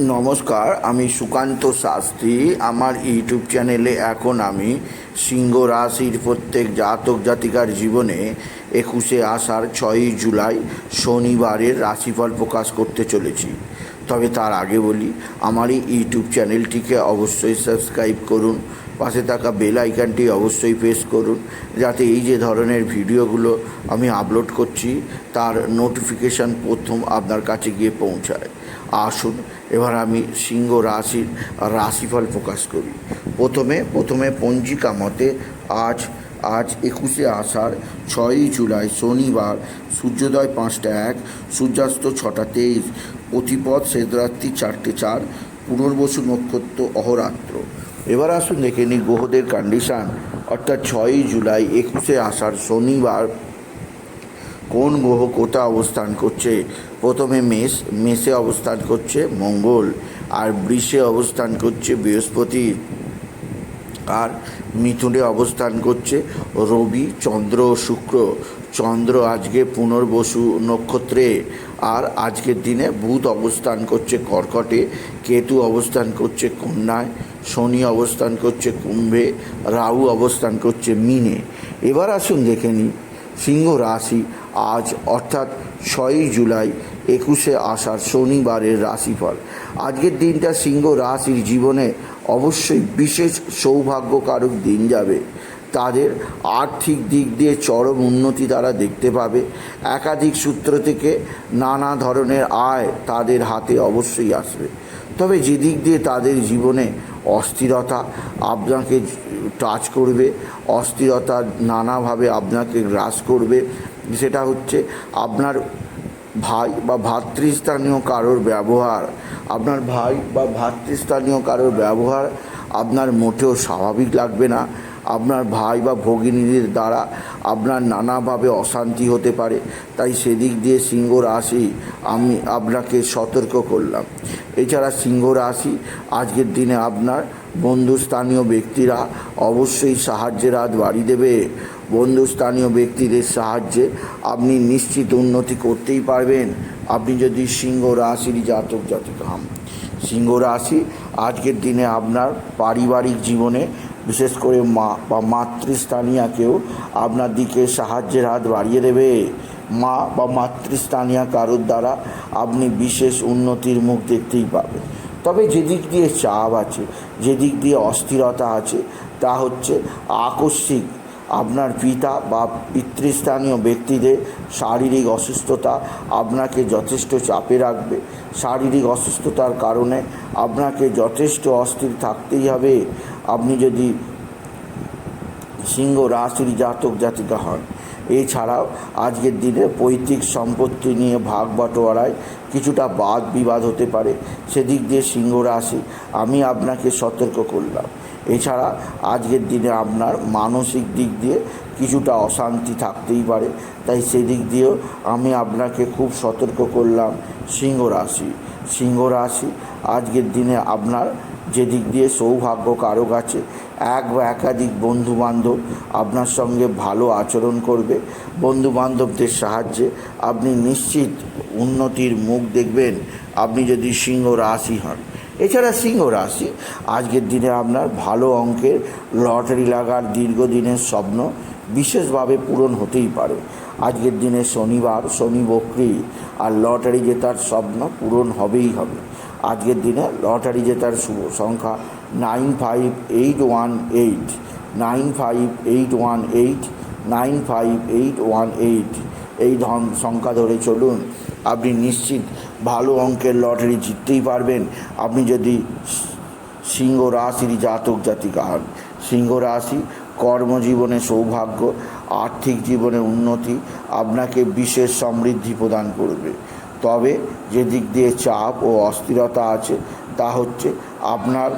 নমস্কার, আমি সুকান্ত শাস্ত্রী। আমার ইউটিউব চ্যানেলে এখন আমি সিংহ রাশির প্রত্যেক জাতক জাতিকার জীবনে 21শে আষাঢ় 6ই জুলাই শনিবারের রাশিফল প্রকাশ করতে চলেছি। তবে তার আগে বলি, আমার এই ইউটিউব চ্যানেলটিকে অবশ্যই সাবস্ক্রাইব করুন, পাশে থাকা বেল আইকনটি অবশ্যই প্রেস করুন, যাতে এই যে ধরনের ভিডিওগুলো আমি আপলোড করছি তার নোটিফিকেশান প্রথম আপনার কাছে গিয়ে পৌঁছায়। আসুন এবার আমি সিংহ রাশির রাশিফল প্রকাশ করি। প্রথমে পঞ্জিকা মতে আজ 21শে আষাঢ় 6ই জুলাই শনিবার, সূর্যোদয় 5টা 1, সূর্যাস্ত 6টা 23, প্রতিপদ শেষরাত্রি 4টে 4, পুনর্বসু নক্ষত্র অহরাত্র। এবার আসুন দেখে নিই গ্রহদের কন্ডিশান, অর্থাৎ 6ই জুলাই 21শে আষাঢ় শনিবার কোন গ্রহ কোথা অবস্থান করছে। প্রথমে মেষে অবস্থান করছে মঙ্গল, আর বৃষে অবস্থান করছে বৃহস্পতি, আর মিথুনে অবস্থান করছে রবি, চন্দ্র ও শুক্র। চন্দ্র আজকে পুনর্বসু নক্ষত্রে, আর আজকের দিনে বুধ অবস্থান করছে কর্কটে, কেতু অবস্থান করছে কন্যায়, শনি অবস্থান করছে কুম্ভে, রাহু অবস্থান করছে মীনে। এবার আসুন দেখে নিই সিংহ রাশি আজ অর্থাৎ 6ই জুলাই 21শে আষাঢ় শনিবারের রাশিফল। আজকের দিনটা সিংহ রাশির জীবনে অবশ্যই বিশেষ সৌভাগ্যকারক দিন যাবে। তাদের আর্থিক দিক দিয়ে চরম উন্নতি তারা দেখতে পাবে। একাধিক সূত্র থেকে নানা ধরনের আয় তাদের হাতে অবশ্যই আসবে। তবে যে দিক দিয়ে তাদের জীবনে অস্থিরতা আপনাকে টাচ করবে, অস্থিরতা নানাভাবে আপনাকে গ্রাস করবে, সেটা হচ্ছে আপনার ভাই বা ভাতৃস্থানীয় কারোর ব্যবহার। আপনার ভাই বা ভাতৃস্থানীয় কারোর ব্যবহার আপনার মোটেও স্বাভাবিক লাগবে না। আপনার ভাই বা ভগিনীদের দ্বারা আপনার নানাভাবে অশান্তি হতে পারে। তাই সেদিক দিয়ে সিংহ রাশি আমি আপনাকে সতর্ক করলাম। এছাড়া সিংহ রাশি আজকের দিনে আপনার বন্ধুস্থানীয় ব্যক্তিরা অবশ্যই সাহায্যের হাত বাড়িয়ে দেবে। বন্ধুস্থানীয় ব্যক্তিদের সাহায্যে আপনি নিশ্চিত উন্নতি করতেই পারবেন, আপনি যদি সিংহ রাশির জাতক জাতিকা হন। সিংহ রাশি আজকের দিনে আপনার পারিবারিক জীবনে বিশেষ করে মা বা মাতৃস্থানীয় কেউ আপনার দিকে সাহায্যের হাত বাড়িয়ে দেবে। মা বা মাতৃস্থানীয় কারোর দ্বারা আপনি বিশেষ উন্নতির মুখ দেখতেই পাবেন। তবে যেদিক দিয়ে চাপ আছে, যেদিক দিয়ে অস্থিরতা আছে, তা হচ্ছে আকস্মিক আপনার পিতা বা পিতৃস্থানীয় ব্যক্তিদের শারীরিক অসুস্থতা আপনাকে যথেষ্ট চাপে রাখবে। শারীরিক অসুস্থতার কারণে আপনাকে যথেষ্ট অস্থির থাকতেই হবে, আপনি যদি সিংহ রাশির জাতক জাতিকা হন। এছাড়াও আজকের দিনে পৈতৃক সম্পত্তি নিয়ে ভাগ বাটোয়ারায় কিছুটা বাদ বিবাদ হতে পারে, সেদিক দিয়ে সিংহ রাশি আমি আপনাকে সতর্ক করলাম। এছাড়া আজকের দিনে আপনার মানসিক দিক দিয়ে কিছুটা অশান্তি থাকতেই পারে, তাই সেদিক দিয়েও আমি আপনাকে খুব সতর্ক করলাম সিংহ রাশি। সিংহ রাশি আজকের দিনে আপনার যেদিক দিয়ে সৌভাগ্য কারক আছে, এক বা একাধিক বন্ধুবান্ধব আপনার সঙ্গে ভালো আচরণ করবে। বন্ধুবান্ধবদের সাহায্যে আপনি নিশ্চিত উন্নতির মুখ দেখবেন, আপনি যদি সিংহ রাশি হন। এছাড়া সিংহ রাশি আজকের দিনে আপনার ভালো অঙ্কের লটারি লাগার দীর্ঘদিনের স্বপ্ন বিশেষভাবে পূরণ হতেই পারে। আজকের দিনে শনিবার, শনি বক্রী, আর লটারি জেতার স্বপ্ন পূরণ হবেই হবে। আজকের দিনে লটারি জেতার শুভ সংখ্যা 95818, 95818, 95818। এই সংখ্যা ধরে চলুন, আপনি নিশ্চিত ভালো অঙ্কের লটারি জিততেই পারবেন, আপনি যদি সিংহ রাশির জাতক জাতিকা হন। সিংহ রাশি কর্মজীবনে সৌভাগ্য, আর্থিক জীবনে উন্নতি আপনাকে বিশেষ সমৃদ্ধি প্রদান করবে। তবে যে দিক দিয়ে চাপ ও অস্থিরতা আছে, তা হচ্ছে আপনার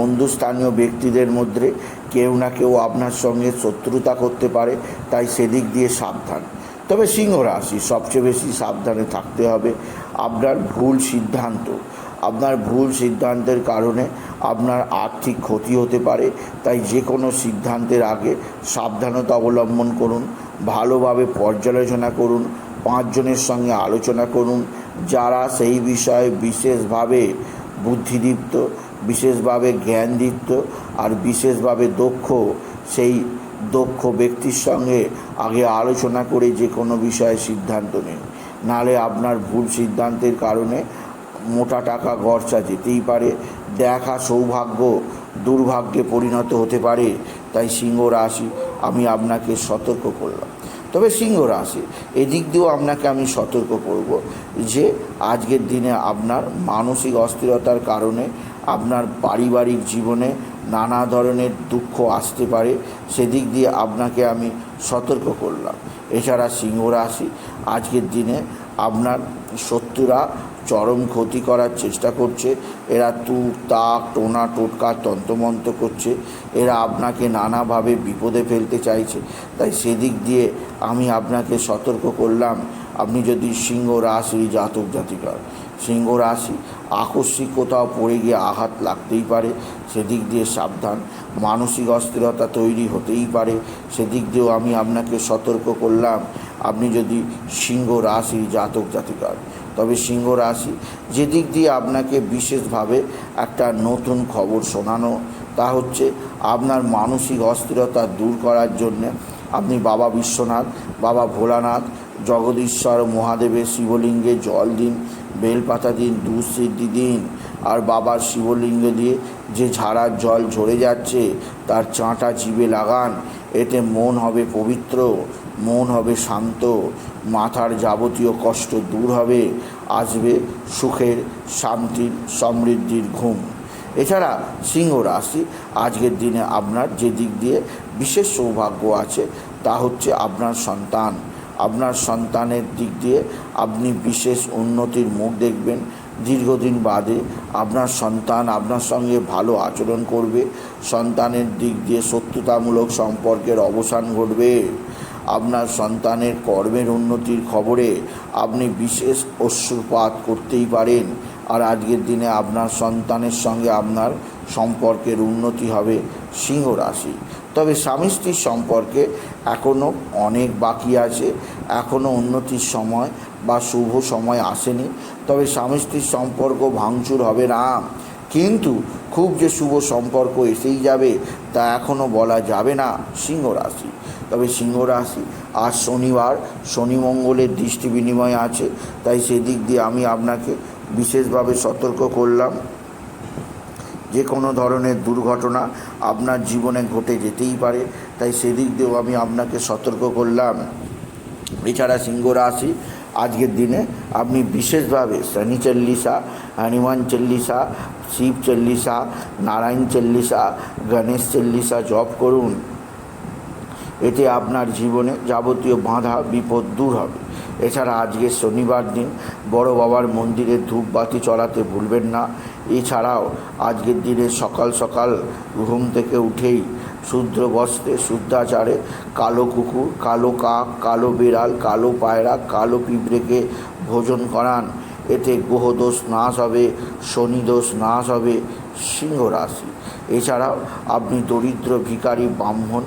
বন্ধুস্থানীয় ব্যক্তিদের মধ্যে কেউ না কেউ আপনার সঙ্গে শত্রুতা করতে পারে, তাই সেদিক দিয়ে সাবধান। তবে সিংহ রাশি সবচেয়ে বেশি সাবধানে থাকতে হবে আপনার ভুল সিদ্ধান্তের কারণে আপনার আর্থিক ক্ষতি হতে পারে। তাই যে কোনো সিদ্ধান্তের আগে সাবধানতা অবলম্বন করুন, ভালোভাবে পর্যালোচনা করুন, 5 জনের সঙ্গে আলোচনা করুন যারা সেই বিষয়ে বিশেষভাবে বুদ্ধিদীপ্ত, বিশেষভাবে জ্ঞানদীপ্ত আর বিশেষভাবে দক্ষ। সেই দক্ষ ব্যক্তির সঙ্গে আগে আলোচনা করে যে কোনো বিষয়ে সিদ্ধান্ত নিন, নাহলে আপনার ভুল সিদ্ধান্তের কারণে মোটা টাকা খরচা যেতেই পারে। দেখা সৌভাগ্য দুর্ভাগ্যে পরিণত হতে পারে। তাই সিংহ রাশি আমি আপনাকে সতর্ক করলাম। তবে সিংহ রাশি এদিক দিয়েও আপনাকে আমি সতর্ক করব যে আজকের দিনে আপনার মানসিক অস্থিরতার কারণে আপনার পারিবারিক জীবনে নানা ধরনের দুঃখ আসতে পারে, সেদিক দিয়ে আপনাকে আমি সতর্ক করলাম। এছাড়া সিংহ রাশি আজকের দিনে আপনার শত্রুরা চরম ক্ষতি করার চেষ্টা করছে। এরা তুক তাক টোনা টোটকা তন্ত্রমন্ত্র করছে, এরা আপনাকে নানাভাবে বিপদে ফেলতে চাইছে। তাই সেদিক দিয়ে আমি আপনাকে সতর্ক করলাম। আপনি যদি সিংহ রাশি জাতক জাতিকা, সিংহ রাশি আকস্মিক কোথাও পড়ে গিয়ে আঘাত লাগতেই পারে, সেদিক দিয়ে সাবধান। মানসিক অস্থিরতা তৈরি হতেই পারে, সেদিক দিয়েও আমি আপনাকে সতর্ক করলাম। আপনি যদি সিংহ রাশি জাতক জাতিকা, তবে সিংহ রাশি যেদিক দিয়ে আপনাকে বিশেষভাবে একটা নতুন খবর শোনানো, তা হচ্ছে আপনার মানসিক অস্থিরতা দূর করার জন্যে আপনি বাবা বিশ্বনাথ, বাবা ভোলানাথ, জগদীশ্বর মহাদেবের শিবলিঙ্গে জল দিন, বেলপাতা দিন, দুঃসিদ্ধি দিন। আর বাবার শিবলিঙ্গ দিয়ে যে ঝাড়ার জল ঝরে যাচ্ছে তার চাঁটা জিভে লাগান। এতে মন হবে পবিত্র, মন হবে শান্ত, মাথার যাবতীয় কষ্ট দূর হবে, আসবে সুখের, শান্তির, সমৃদ্ধির ঘুম। এছাড়া সিংহ রাশি আজকের দিনে আপনার যে দিক দিয়ে বিশেষ সৌভাগ্য আছে তা হচ্ছে আপনার সন্তান। আপনার সন্তানের দিক দিয়ে আপনি বিশেষ উন্নতির মুখ দেখবেন। দীর্ঘদিন বাদে আপনার সন্তান আপনার সঙ্গে ভালো আচরণ করবে। সন্তানের দিক দিয়ে শত্রুতামূলক সম্পর্কের অবসান ঘটবে। আপনার সন্তানের কর্মের উন্নতির খবরে আপনি বিশেষ অশ্রুপাত করতেই পারেন। আর আজকের দিনে আপনার সন্তানের সঙ্গে আপনার সম্পর্কের উন্নতি হবে সিংহ রাশি। তবে স্বামী স্ত্রীর সম্পর্কে এখনও অনেক বাকি আছে, এখনও উন্নতির সময় বা শুভ সময় আসেনি। তবে স্বামী স্ত্রীর সম্পর্ক ভাঙচুর হবে না, কিন্তু খুব যে শুভ সম্পর্ক এসেই যাবে তা এখনও বলা যাবে না সিংহ রাশি। তবে সিংহ রাশি আজ শনিবার, শনি মঙ্গলের দৃষ্টি বিনিময় আছে, তাই সেদিক দিয়ে আমি আপনাকে বিশেষভাবে সতর্ক করলাম। যে কোনো ধরনের দুর্ঘটনা আপনার জীবনে ঘটে যেতেই পারে, তাই সেদিক দিয়েও আমি আপনাকে সতর্ক করলাম। এছাড়া সিংহ রাশি আজকের দিনে আপনি বিশেষভাবে শনি চল্লিশা, হনুমান চল্লিশা, শিব চল্লিশা, নারায়ণ চল্লিশা, গণেশ চল্লিশা জপ করুন। এতে আপনার জীবনে যাবতীয় বাধা বিপদ দূর হবে। এছাড়া আজকে শনিবার দিন বড় বাবার মন্দিরে ধূপবাতি চড়াতে ভুলবেন না। এছাড়াও আজকের দিনে সকাল সকাল ঘুম থেকে উঠেই শুদ্র বস্ত্রে শুদ্ধাচারে কালো কুকুর, কালো কাক, কালো বিড়াল, কালো পায়রা, কালো পিঁপড়েকে ভোজন করান। এতে গ্রহদোষ নাশ হবে, শনিদোষ নাশ হবে সিংহ রাশি। এছাড়াও আপনি দরিদ্র ভিখারি ব্রাহ্মণ,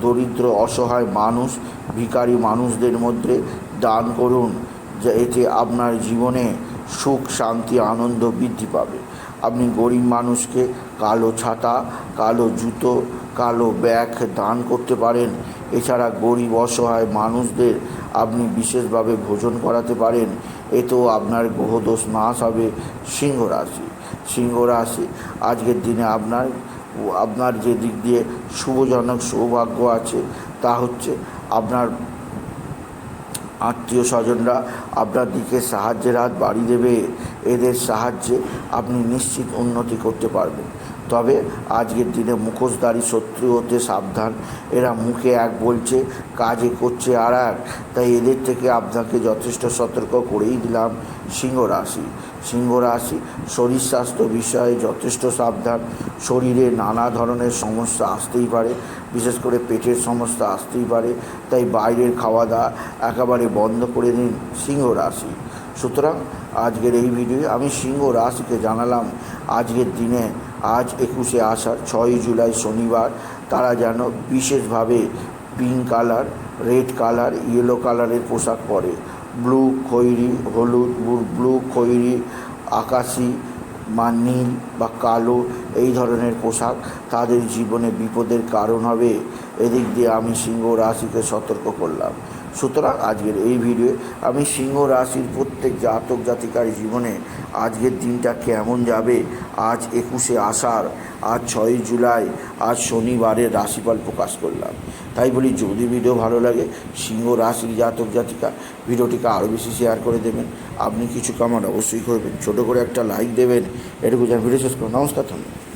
দরিদ্র অসহায় মানুষ, ভিখারি মানুষদের মধ্যে দান করুন, যা এতে আপনার জীবনে সুখ, শান্তি, আনন্দ বৃদ্ধি পাবে। আপনি গরিব মানুষকে কালো ছাতা, কালো জুতো, কালো ব্যাগ দান করতে পারেন। এছাড়া গরিব অসহায় মানুষদের আপনি বিশেষভাবে ভোজন করাতে পারেন। এতেও আপনার গ্রহদোষ নাশ হবে সিংহ রাশি। সিংহ রাশি আজকের দিনে আপনার যে দিক দিয়ে শুভজনক সৌভাগ্য আছে তা হচ্ছে আপনার আত্মীয় স্বজনরা আপনার দিকে সাহায্যের হাত বাড়িয়ে দেবে। এদের সাহায্যে আপনি নিশ্চিত উন্নতি করতে পারবেন। তবে আজকের দিনে মুখোশধারী শত্রু হতে সাবধান। এরা মুখে এক বলছে, কাজে করছে আর এক। তাই এদের থেকে আপনাকে যথেষ্ট সতর্ক করেই দিলাম সিংহ রাশি। সিংহ রাশি শরীর স্বাস্থ্য বিষয়ে যথেষ্ট সাবধান। শরীরে নানা ধরনের সমস্যা আসতেই পারে, বিশেষ করে পেটের সমস্যা আসতেই পারে। তাই বাইরের খাওয়া দাওয়া একেবারে বন্ধ করে দিন সিংহ রাশি। সুতরাং আজকের এই ভিডিও আমি সিংহ রাশিকে জানালাম আজকের দিনে, আজ 21শে আষাঢ় 6ই জুলাই শনিবার, তারা যেন বিশেষভাবে pink colour red colour, yellow কালারের পোশাক পরে, ব্লু, খয়েরি, হলুদ, ব্লু, খয়েরি, আকাশি বা নীল বা কালো এই ধরনের পোশাক তাদের জীবনে বিপদের কারণ হবে। এদিক দিয়ে আমি সিংহ রাশিকে সতর্ক করলাম। সুতরাং আজকের এই ভিডিও আমি সিংহ রাশির প্রত্যেক জাতক জাতিকার জীবনে আজকের দিনটা কেমন যাবে, আজ 21শে আষাঢ়, আজ 6ই জুলাই, আজ শনিবারের রাশিফল প্রকাশ করলাম। তাই বলি, যদি ভিডিও ভালো লাগে সিংহ রাশির জাতক জাতিকা ভিডিওটিকে আরও বেশি শেয়ার করে দেবেন। আপনি কিছু কমেন্ট অবশ্যই করবেন, ছোটো করে একটা লাইক দেবেন। এটুকু যেন ভিডিও শেষ করুন। নমস্কার, ধন্যবাদ।